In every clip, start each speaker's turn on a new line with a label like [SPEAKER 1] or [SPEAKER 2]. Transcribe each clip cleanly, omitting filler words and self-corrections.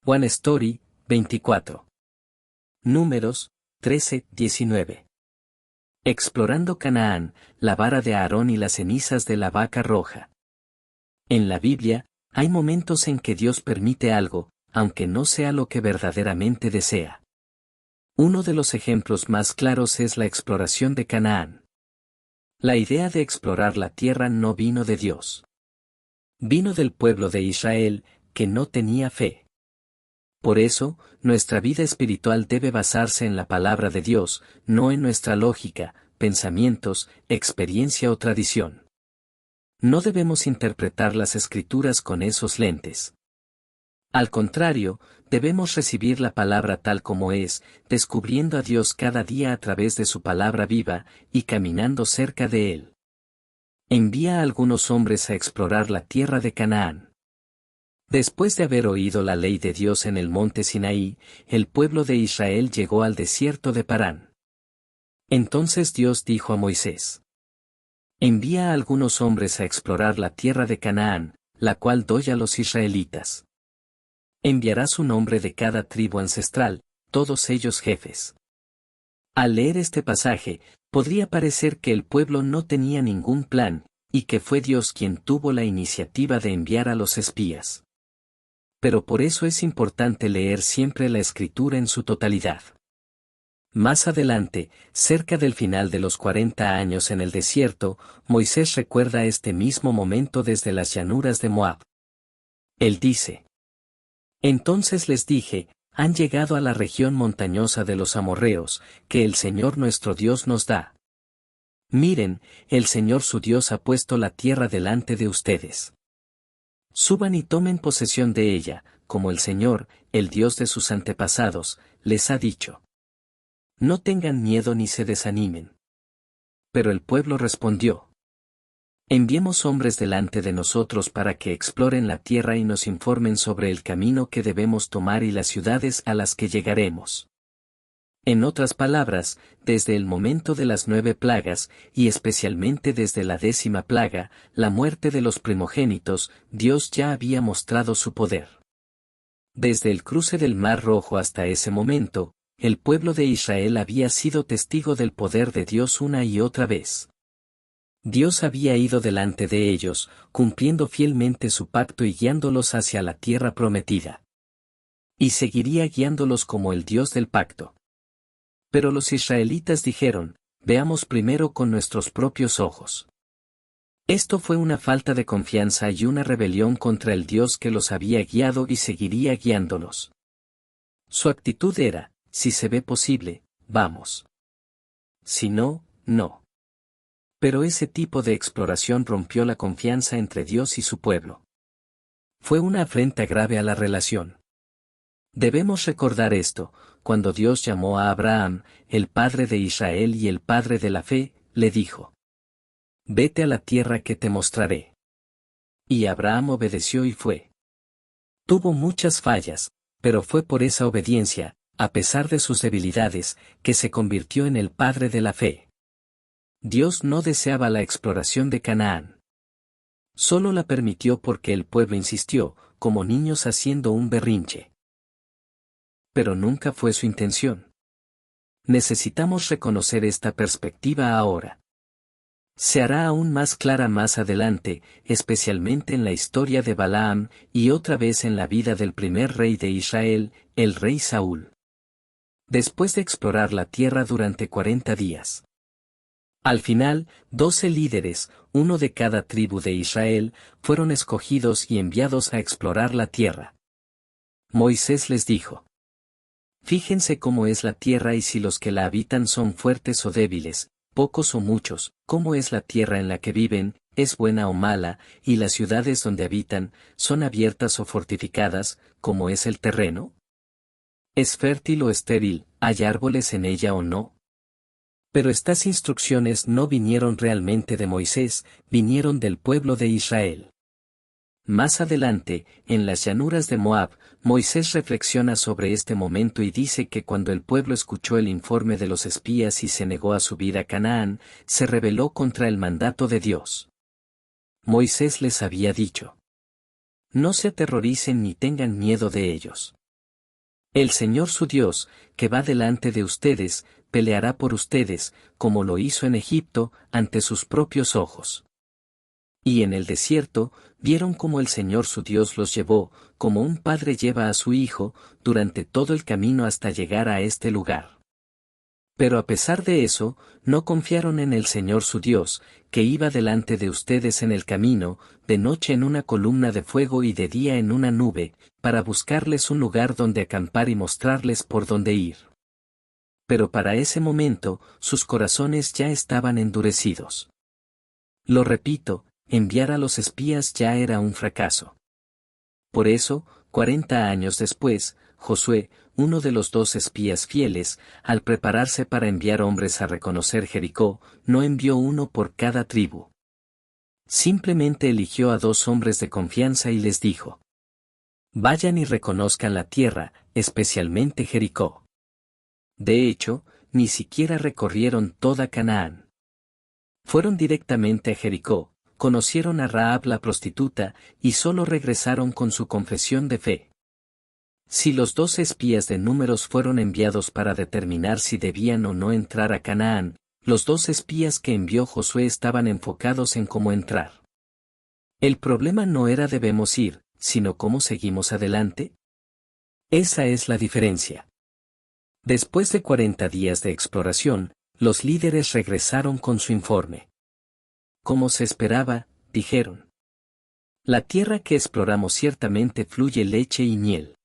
[SPEAKER 1] One Story, 24. Números, 13-19. Explorando Canaán, la vara de Aarón y las cenizas de la vaca roja. En la Biblia, hay momentos en que Dios permite algo, aunque no sea lo que verdaderamente desea. Uno de los ejemplos más claros es la exploración de Canaán. La idea de explorar la tierra no vino de Dios. Vino del pueblo de Israel, que no tenía fe. Por eso, nuestra vida espiritual debe basarse en la palabra de Dios, no en nuestra lógica, pensamientos, experiencia o tradición. No debemos interpretar las Escrituras con esos lentes. Al contrario, debemos recibir la palabra tal como es, descubriendo a Dios cada día a través de su palabra viva, y caminando cerca de Él. Envía a algunos hombres a explorar la tierra de Canaán. Después de haber oído la ley de Dios en el monte Sinaí, el pueblo de Israel llegó al desierto de Parán. Entonces Dios dijo a Moisés: envía a algunos hombres a explorar la tierra de Canaán, la cual doy a los israelitas. Enviarás un hombre de cada tribu ancestral, todos ellos jefes. Al leer este pasaje, podría parecer que el pueblo no tenía ningún plan, y que fue Dios quien tuvo la iniciativa de enviar a los espías. Pero por eso es importante leer siempre la Escritura en su totalidad. Más adelante, cerca del final de los 40 años en el desierto, Moisés recuerda este mismo momento desde las llanuras de Moab. Él dice: entonces les dije, han llegado a la región montañosa de los amorreos, que el Señor nuestro Dios nos da. Miren, el Señor su Dios ha puesto la tierra delante de ustedes. Suban y tomen posesión de ella, como el Señor, el Dios de sus antepasados, les ha dicho. No tengan miedo ni se desanimen. Pero el pueblo respondió: enviemos hombres delante de nosotros para que exploren la tierra y nos informen sobre el camino que debemos tomar y las ciudades a las que llegaremos. En otras palabras, desde el momento de las 9 plagas, y especialmente desde la 10ª plaga, la muerte de los primogénitos, Dios ya había mostrado su poder. Desde el cruce del Mar Rojo hasta ese momento, el pueblo de Israel había sido testigo del poder de Dios una y otra vez. Dios había ido delante de ellos, cumpliendo fielmente su pacto y guiándolos hacia la tierra prometida. Y seguiría guiándolos como el Dios del pacto. Pero los israelitas dijeron: veamos primero con nuestros propios ojos. Esto fue una falta de confianza y una rebelión contra el Dios que los había guiado y seguiría guiándolos. Su actitud era: si se ve posible, vamos. Si no, no. Pero ese tipo de exploración rompió la confianza entre Dios y su pueblo. Fue una afrenta grave a la relación. Debemos recordar esto: cuando Dios llamó a Abraham, el padre de Israel y el padre de la fe, le dijo: vete a la tierra que te mostraré. Y Abraham obedeció y fue. Tuvo muchas fallas, pero fue por esa obediencia, a pesar de sus debilidades, que se convirtió en el padre de la fe. Dios no deseaba la exploración de Canaán. Solo la permitió porque el pueblo insistió, como niños haciendo un berrinche. Pero nunca fue su intención. Necesitamos reconocer esta perspectiva ahora. Se hará aún más clara más adelante, especialmente en la historia de Balaam, y otra vez en la vida del primer rey de Israel, el rey Saúl. Después de explorar la tierra durante 40 días. Al final, 12 líderes, uno de cada tribu de Israel, fueron escogidos y enviados a explorar la tierra. Moisés les dijo: fíjense cómo es la tierra y si los que la habitan son fuertes o débiles, pocos o muchos, cómo es la tierra en la que viven, es buena o mala, y las ciudades donde habitan, son abiertas o fortificadas, cómo es el terreno. ¿Es fértil o estéril, hay árboles en ella o no? Pero estas instrucciones no vinieron realmente de Moisés, vinieron del pueblo de Israel. Más adelante, en las llanuras de Moab, Moisés reflexiona sobre este momento y dice que cuando el pueblo escuchó el informe de los espías y se negó a subir a Canaán, se rebeló contra el mandato de Dios. Moisés les había dicho: no se aterroricen ni tengan miedo de ellos. El Señor su Dios, que va delante de ustedes, peleará por ustedes, como lo hizo en Egipto, ante sus propios ojos. Y en el desierto, vieron cómo el Señor su Dios los llevó, como un padre lleva a su hijo, durante todo el camino hasta llegar a este lugar. Pero a pesar de eso, no confiaron en el Señor su Dios, que iba delante de ustedes en el camino, de noche en una columna de fuego y de día en una nube, para buscarles un lugar donde acampar y mostrarles por dónde ir. Pero para ese momento, sus corazones ya estaban endurecidos. Lo repito, enviar a los espías ya era un fracaso. Por eso, 40 años después, Josué, uno de los 2 espías fieles, al prepararse para enviar hombres a reconocer Jericó, no envió uno por cada tribu. Simplemente eligió a 2 hombres de confianza y les dijo: vayan y reconozcan la tierra, especialmente Jericó. De hecho, ni siquiera recorrieron toda Canaán. Fueron directamente a Jericó, conocieron a Rahab la prostituta, y solo regresaron con su confesión de fe. Si los 2 espías de Números fueron enviados para determinar si debían o no entrar a Canaán, los 2 espías que envió Josué estaban enfocados en cómo entrar. El problema no era debemos ir, sino cómo seguimos adelante. Esa es la diferencia. Después de 40 días de exploración, los líderes regresaron con su informe. Como se esperaba, dijeron: la tierra que exploramos ciertamente fluye leche y miel.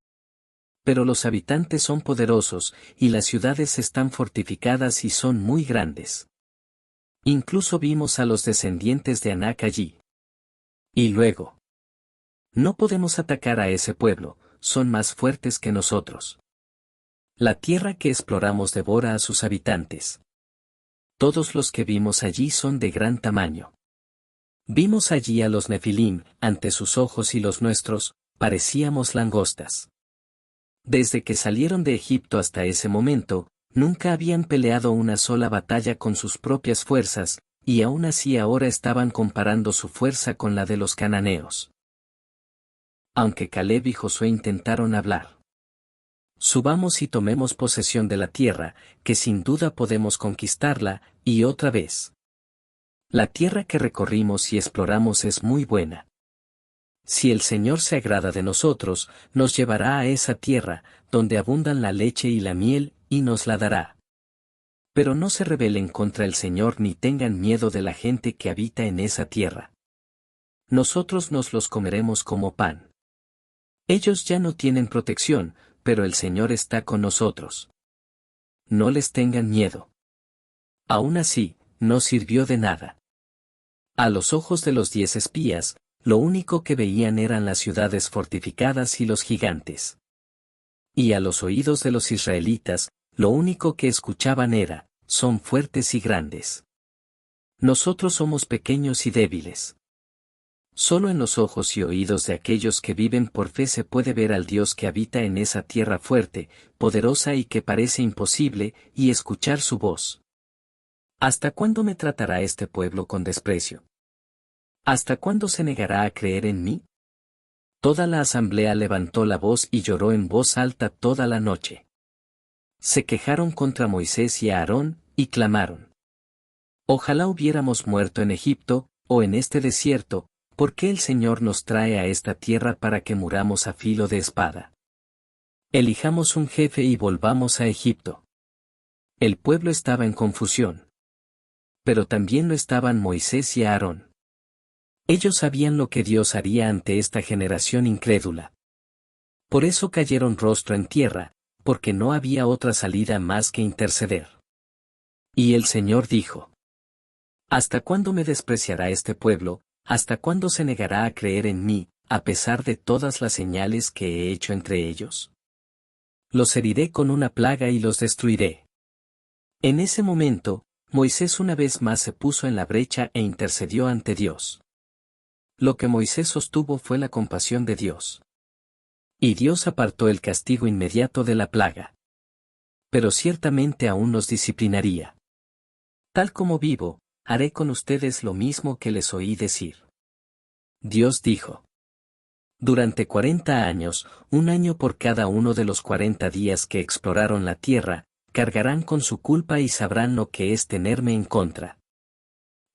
[SPEAKER 1] Pero los habitantes son poderosos, y las ciudades están fortificadas y son muy grandes. Incluso vimos a los descendientes de Anac allí. Y luego: no podemos atacar a ese pueblo, son más fuertes que nosotros. La tierra que exploramos devora a sus habitantes. Todos los que vimos allí son de gran tamaño. Vimos allí a los Nefilim, ante sus ojos y los nuestros, parecíamos langostas. Desde que salieron de Egipto hasta ese momento, nunca habían peleado una sola batalla con sus propias fuerzas, y aún así ahora estaban comparando su fuerza con la de los cananeos. Aunque Caleb y Josué intentaron hablar: subamos y tomemos posesión de la tierra, que sin duda podemos conquistarla, y otra vez. La tierra que recorrimos y exploramos es muy buena. Si el Señor se agrada de nosotros, nos llevará a esa tierra, donde abundan la leche y la miel, y nos la dará. Pero no se rebelen contra el Señor ni tengan miedo de la gente que habita en esa tierra. Nosotros nos los comeremos como pan. Ellos ya no tienen protección, pero el Señor está con nosotros. No les tengan miedo. Aún así, no sirvió de nada. A los ojos de los 10 espías, lo único que veían eran las ciudades fortificadas y los gigantes. Y a los oídos de los israelitas, lo único que escuchaban era: son fuertes y grandes. Nosotros somos pequeños y débiles. Solo en los ojos y oídos de aquellos que viven por fe se puede ver al Dios que habita en esa tierra fuerte, poderosa y que parece imposible, y escuchar su voz. ¿Hasta cuándo me tratará este pueblo con desprecio? ¿Hasta cuándo se negará a creer en mí? Toda la asamblea levantó la voz y lloró en voz alta toda la noche. Se quejaron contra Moisés y Aarón, y clamaron: ojalá hubiéramos muerto en Egipto, o en este desierto, ¿por qué el Señor nos trae a esta tierra para que muramos a filo de espada? Elijamos un jefe y volvamos a Egipto. El pueblo estaba en confusión. Pero también lo estaban Moisés y Aarón. Ellos sabían lo que Dios haría ante esta generación incrédula. Por eso cayeron rostro en tierra, porque no había otra salida más que interceder. Y el Señor dijo: ¿hasta cuándo me despreciará este pueblo? ¿Hasta cuándo se negará a creer en mí, a pesar de todas las señales que he hecho entre ellos? Los heriré con una plaga y los destruiré. En ese momento, Moisés una vez más se puso en la brecha e intercedió ante Dios. Lo que Moisés sostuvo fue la compasión de Dios. Y Dios apartó el castigo inmediato de la plaga. Pero ciertamente aún los disciplinaría. Tal como vivo, haré con ustedes lo mismo que les oí decir. Dios dijo: Durante 40 años, un año por cada uno de los 40 días que exploraron la tierra, cargarán con su culpa y sabrán lo que es tenerme en contra.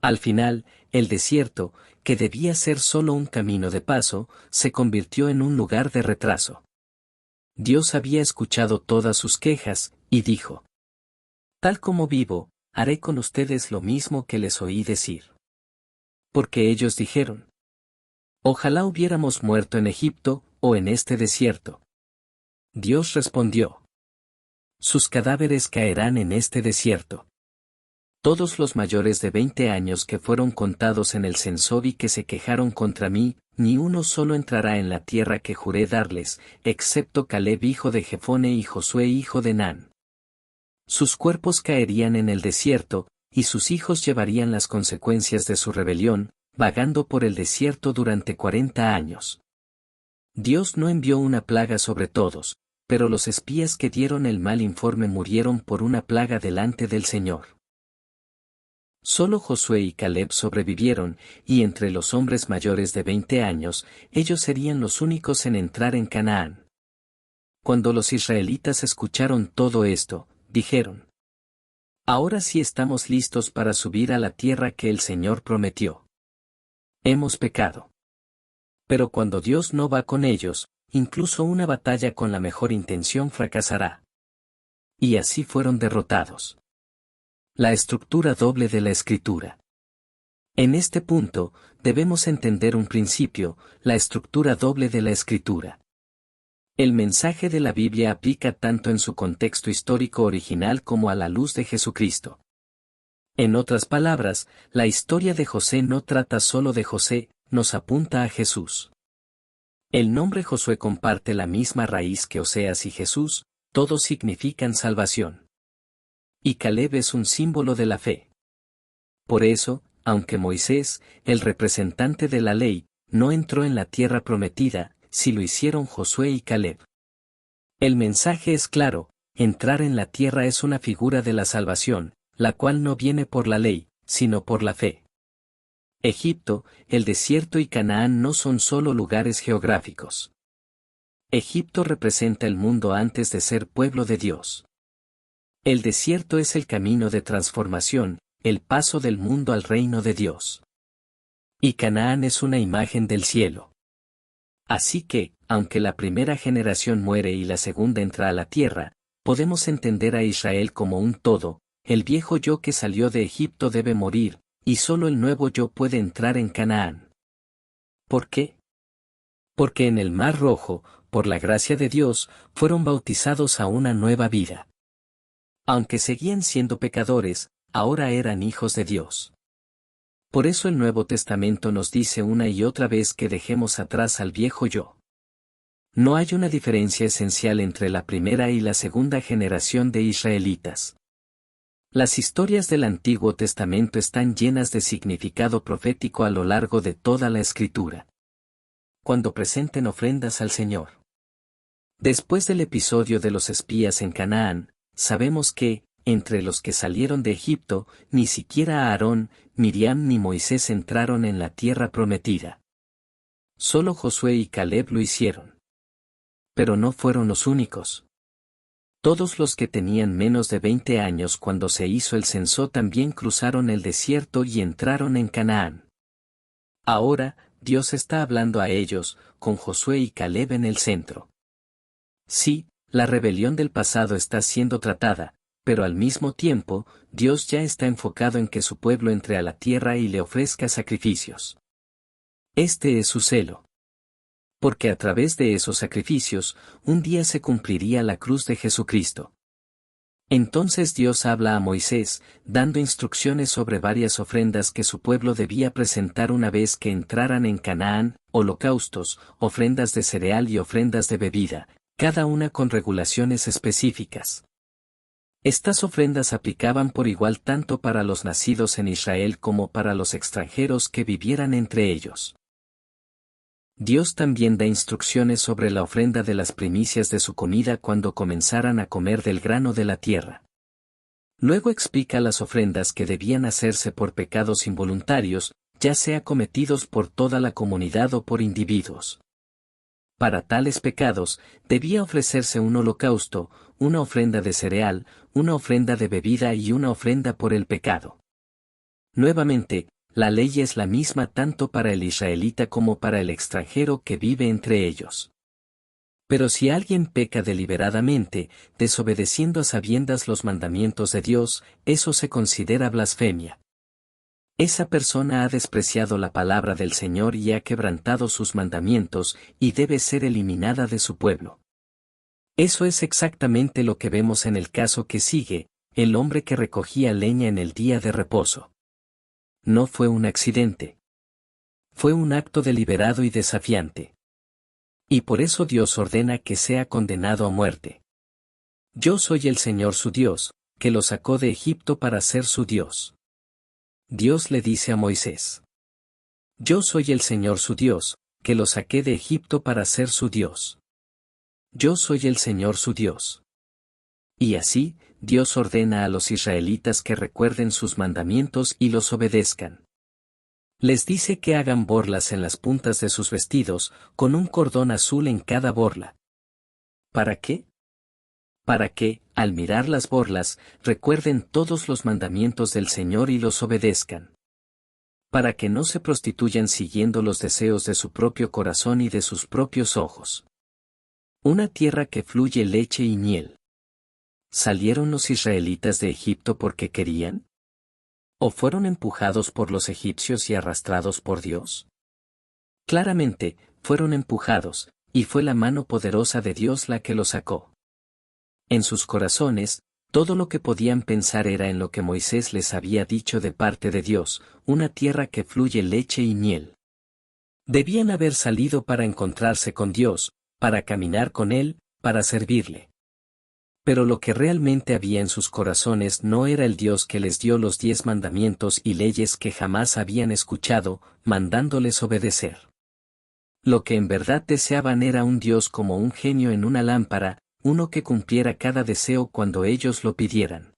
[SPEAKER 1] Al final, el desierto, que debía ser solo un camino de paso, se convirtió en un lugar de retraso. Dios había escuchado todas sus quejas, y dijo: Tal como vivo, haré con ustedes lo mismo que les oí decir. Porque ellos dijeron: Ojalá hubiéramos muerto en Egipto, o en este desierto. Dios respondió: Sus cadáveres caerán en este desierto. Todos los mayores de 20 años que fueron contados en el censo y que se quejaron contra mí, ni uno solo entrará en la tierra que juré darles, excepto Caleb hijo de Jefone y Josué hijo de Nan. Sus cuerpos caerían en el desierto, y sus hijos llevarían las consecuencias de su rebelión, vagando por el desierto durante 40 años. Dios no envió una plaga sobre todos, pero los espías que dieron el mal informe murieron por una plaga delante del Señor. Solo Josué y Caleb sobrevivieron, y entre los hombres mayores de 20 años, ellos serían los únicos en entrar en Canaán. Cuando los israelitas escucharon todo esto, dijeron: Ahora sí estamos listos para subir a la tierra que el Señor prometió. Hemos pecado. Pero cuando Dios no va con ellos, incluso una batalla con la mejor intención fracasará. Y así fueron derrotados. La estructura doble de la Escritura. En este punto, debemos entender un principio: la estructura doble de la Escritura. El mensaje de la Biblia aplica tanto en su contexto histórico original como a la luz de Jesucristo. En otras palabras, la historia de José no trata solo de José, nos apunta a Jesús. El nombre Josué comparte la misma raíz que Oseas y Jesús, todos significan salvación. Y Caleb es un símbolo de la fe. Por eso, aunque Moisés, el representante de la ley, no entró en la tierra prometida, sí lo hicieron Josué y Caleb. El mensaje es claro: entrar en la tierra es una figura de la salvación, la cual no viene por la ley, sino por la fe. Egipto, el desierto y Canaán no son solo lugares geográficos. Egipto representa el mundo antes de ser pueblo de Dios. El desierto es el camino de transformación, el paso del mundo al reino de Dios. Y Canaán es una imagen del cielo. Así que, aunque la primera generación muere y la segunda entra a la tierra, podemos entender a Israel como un todo: el viejo yo que salió de Egipto debe morir, y solo el nuevo yo puede entrar en Canaán. ¿Por qué? Porque en el Mar Rojo, por la gracia de Dios, fueron bautizados a una nueva vida. Aunque seguían siendo pecadores, ahora eran hijos de Dios. Por eso el Nuevo Testamento nos dice una y otra vez que dejemos atrás al viejo yo. No hay una diferencia esencial entre la primera y la segunda generación de israelitas. Las historias del Antiguo Testamento están llenas de significado profético a lo largo de toda la Escritura. Cuando presenten ofrendas al Señor. Después del episodio de los espías en Canaán, sabemos que, entre los que salieron de Egipto, ni siquiera Aarón, Miriam ni Moisés entraron en la tierra prometida. Solo Josué y Caleb lo hicieron. Pero no fueron los únicos. Todos los que tenían menos de 20 años cuando se hizo el censo también cruzaron el desierto y entraron en Canaán. Ahora, Dios está hablando a ellos, con Josué y Caleb en el centro. Sí, la rebelión del pasado está siendo tratada, pero al mismo tiempo, Dios ya está enfocado en que su pueblo entre a la tierra y le ofrezca sacrificios. Este es su celo. Porque a través de esos sacrificios, un día se cumpliría la cruz de Jesucristo. Entonces Dios habla a Moisés, dando instrucciones sobre varias ofrendas que su pueblo debía presentar una vez que entraran en Canaán: holocaustos, ofrendas de cereal y ofrendas de bebida, cada una con regulaciones específicas. Estas ofrendas aplicaban por igual tanto para los nacidos en Israel como para los extranjeros que vivieran entre ellos. Dios también da instrucciones sobre la ofrenda de las primicias de su comida cuando comenzaran a comer del grano de la tierra. Luego explica las ofrendas que debían hacerse por pecados involuntarios, ya sea cometidos por toda la comunidad o por individuos. Para tales pecados, debía ofrecerse un holocausto, una ofrenda de cereal, una ofrenda de bebida y una ofrenda por el pecado. Nuevamente, la ley es la misma tanto para el israelita como para el extranjero que vive entre ellos. Pero si alguien peca deliberadamente, desobedeciendo a sabiendas los mandamientos de Dios, eso se considera blasfemia. Esa persona ha despreciado la palabra del Señor y ha quebrantado sus mandamientos, y debe ser eliminada de su pueblo. Eso es exactamente lo que vemos en el caso que sigue, el hombre que recogía leña en el día de reposo. No fue un accidente. Fue un acto deliberado y desafiante. Y por eso Dios ordena que sea condenado a muerte. Yo soy el Señor su Dios, que lo sacó de Egipto para ser su Dios. Dios le dice a Moisés: Yo soy el Señor su Dios, que lo saqué de Egipto para ser su Dios. Yo soy el Señor su Dios. Y así, Dios ordena a los israelitas que recuerden sus mandamientos y los obedezcan. Les dice que hagan borlas en las puntas de sus vestidos, con un cordón azul en cada borla. ¿Para qué? Para que, al mirar las borlas, recuerden todos los mandamientos del Señor y los obedezcan. Para que no se prostituyan siguiendo los deseos de su propio corazón y de sus propios ojos. Una tierra que fluye leche y miel. ¿Salieron los israelitas de Egipto porque querían? ¿O fueron empujados por los egipcios y arrastrados por Dios? Claramente, fueron empujados, y fue la mano poderosa de Dios la que los sacó. En sus corazones, todo lo que podían pensar era en lo que Moisés les había dicho de parte de Dios, una tierra que fluye leche y miel. Debían haber salido para encontrarse con Dios, para caminar con Él, para servirle. Pero lo que realmente había en sus corazones no era el Dios que les dio los 10 mandamientos y leyes que jamás habían escuchado, mandándoles obedecer. Lo que en verdad deseaban era un Dios como un genio en una lámpara, uno que cumpliera cada deseo cuando ellos lo pidieran.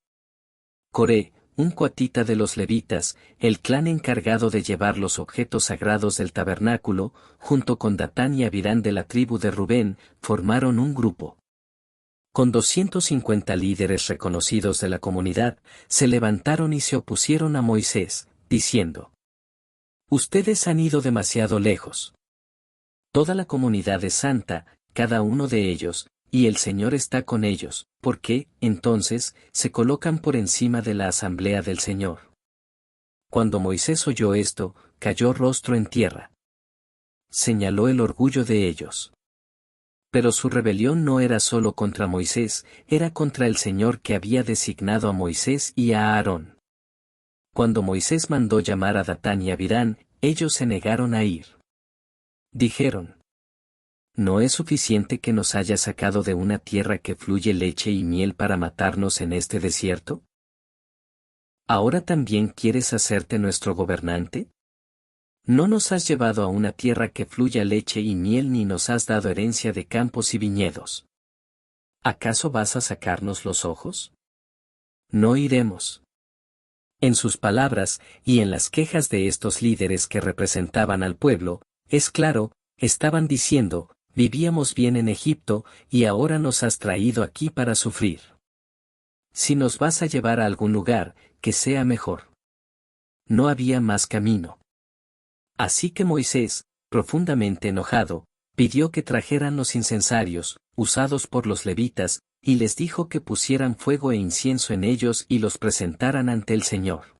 [SPEAKER 1] Coré, un coatita de los levitas, el clan encargado de llevar los objetos sagrados del tabernáculo, junto con Datán y Abirán de la tribu de Rubén, formaron un grupo. Con 250 líderes reconocidos de la comunidad, se levantaron y se opusieron a Moisés, diciendo: Ustedes han ido demasiado lejos. Toda la comunidad es santa, cada uno de ellos, y el Señor está con ellos, ¿por qué, entonces, se colocan por encima de la asamblea del Señor? Cuando Moisés oyó esto, cayó rostro en tierra. Señaló el orgullo de ellos. Pero su rebelión no era solo contra Moisés, era contra el Señor que había designado a Moisés y a Aarón. Cuando Moisés mandó llamar a Datán y Abirán, ellos se negaron a ir. Dijeron: ¿No es suficiente que nos haya sacado de una tierra que fluye leche y miel para matarnos en este desierto? ¿Ahora también quieres hacerte nuestro gobernante? No nos has llevado a una tierra que fluya leche y miel ni nos has dado herencia de campos y viñedos. ¿Acaso vas a sacarnos los ojos? No iremos. En sus palabras, y en las quejas de estos líderes que representaban al pueblo, es claro, estaban diciendo: vivíamos bien en Egipto, y ahora nos has traído aquí para sufrir. Si nos vas a llevar a algún lugar, que sea mejor. No había más camino. Así que Moisés, profundamente enojado, pidió que trajeran los incensarios, usados por los levitas, y les dijo que pusieran fuego e incienso en ellos y los presentaran ante el Señor.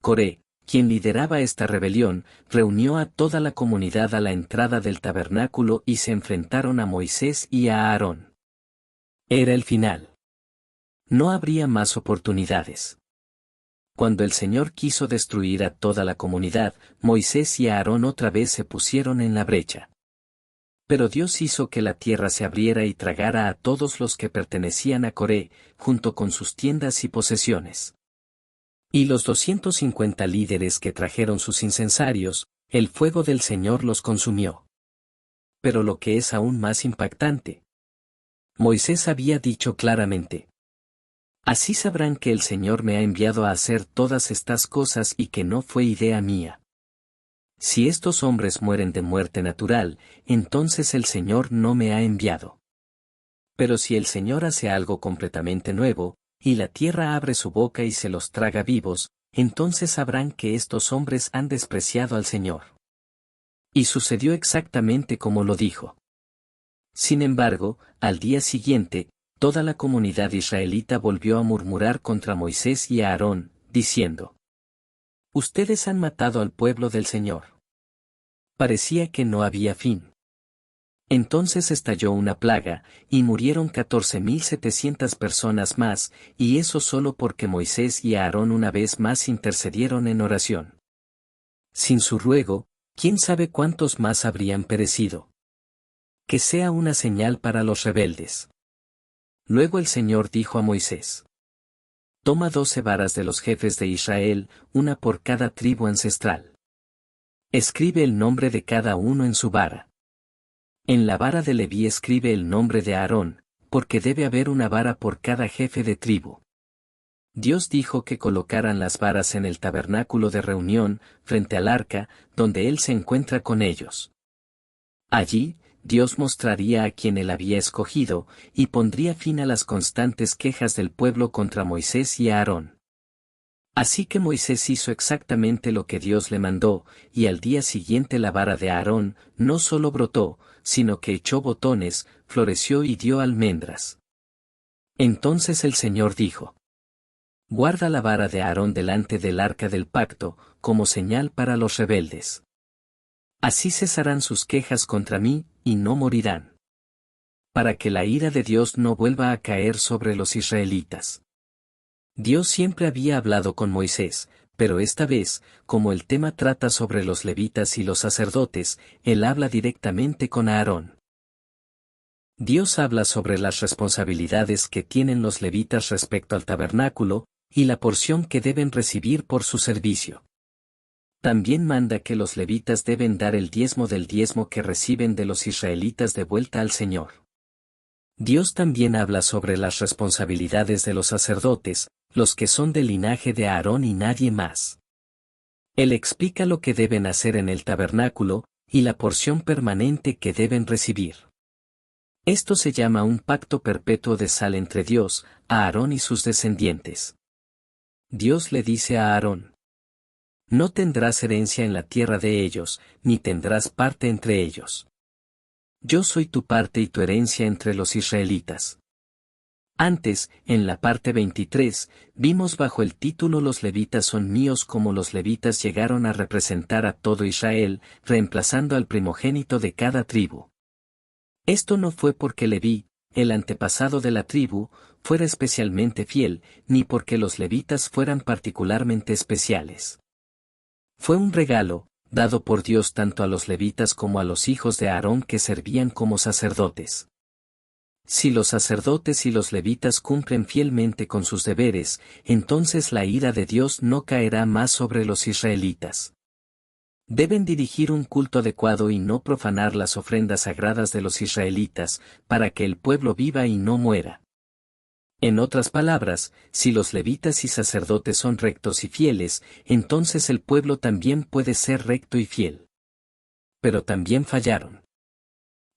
[SPEAKER 1] Coré, quien lideraba esta rebelión, reunió a toda la comunidad a la entrada del tabernáculo y se enfrentaron a Moisés y a Aarón. Era el final. No habría más oportunidades. Cuando el Señor quiso destruir a toda la comunidad, Moisés y Aarón otra vez se pusieron en la brecha. Pero Dios hizo que la tierra se abriera y tragara a todos los que pertenecían a Coré, junto con sus tiendas y posesiones. Y los 250 líderes que trajeron sus incensarios, el fuego del Señor los consumió. Pero lo que es aún más impactante: Moisés había dicho claramente: así sabrán que el Señor me ha enviado a hacer todas estas cosas y que no fue idea mía. Si estos hombres mueren de muerte natural, entonces el Señor no me ha enviado. Pero si el Señor hace algo completamente nuevo, y la tierra abre su boca y se los traga vivos, entonces sabrán que estos hombres han despreciado al Señor. Y sucedió exactamente como lo dijo. Sin embargo, al día siguiente, toda la comunidad israelita volvió a murmurar contra Moisés y Aarón, diciendo: Ustedes han matado al pueblo del Señor. Parecía que no había fin. Entonces estalló una plaga, y murieron 14.700 personas más, y eso solo porque Moisés y Aarón una vez más intercedieron en oración. Sin su ruego, ¿quién sabe cuántos más habrían perecido? Que sea una señal para los rebeldes. Luego el Señor dijo a Moisés: Toma 12 varas de los jefes de Israel, una por cada tribu ancestral. Escribe el nombre de cada uno en su vara. En la vara de Leví escribe el nombre de Aarón, porque debe haber una vara por cada jefe de tribu. Dios dijo que colocaran las varas en el tabernáculo de reunión, frente al arca, donde Él se encuentra con ellos. Allí, Dios mostraría a quien Él había escogido, y pondría fin a las constantes quejas del pueblo contra Moisés y Aarón. Así que Moisés hizo exactamente lo que Dios le mandó, y al día siguiente la vara de Aarón no solo brotó, sino que echó botones, floreció y dio almendras. Entonces el Señor dijo: Guarda la vara de Aarón delante del arca del pacto, como señal para los rebeldes. Así cesarán sus quejas contra mí, y no morirán. Para que la ira de Dios no vuelva a caer sobre los israelitas. Dios siempre había hablado con Moisés, pero esta vez, como el tema trata sobre los levitas y los sacerdotes, Él habla directamente con Aarón. Dios habla sobre las responsabilidades que tienen los levitas respecto al tabernáculo, y la porción que deben recibir por su servicio. También manda que los levitas deben dar el diezmo del diezmo que reciben de los israelitas de vuelta al Señor. Dios también habla sobre las responsabilidades de los sacerdotes, los que son del linaje de Aarón y nadie más. Él explica lo que deben hacer en el tabernáculo, y la porción permanente que deben recibir. Esto se llama un pacto perpetuo de sal entre Dios, Aarón y sus descendientes. Dios le dice a Aarón: No tendrás herencia en la tierra de ellos, ni tendrás parte entre ellos. Yo soy tu parte y tu herencia entre los israelitas. Antes, en la parte 23, vimos bajo el título Los levitas son míos como los levitas llegaron a representar a todo Israel, reemplazando al primogénito de cada tribu. Esto no fue porque Leví, el antepasado de la tribu, fuera especialmente fiel, ni porque los levitas fueran particularmente especiales. Fue un regalo, dado por Dios tanto a los levitas como a los hijos de Aarón que servían como sacerdotes. Si los sacerdotes y los levitas cumplen fielmente con sus deberes, entonces la ira de Dios no caerá más sobre los israelitas. Deben dirigir un culto adecuado y no profanar las ofrendas sagradas de los israelitas, para que el pueblo viva y no muera. En otras palabras, si los levitas y sacerdotes son rectos y fieles, entonces el pueblo también puede ser recto y fiel. Pero también fallaron.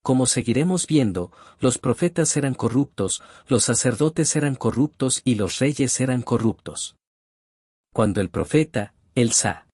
[SPEAKER 1] Como seguiremos viendo, los profetas eran corruptos, los sacerdotes eran corruptos y los reyes eran corruptos. Cuando el profeta, Elsa,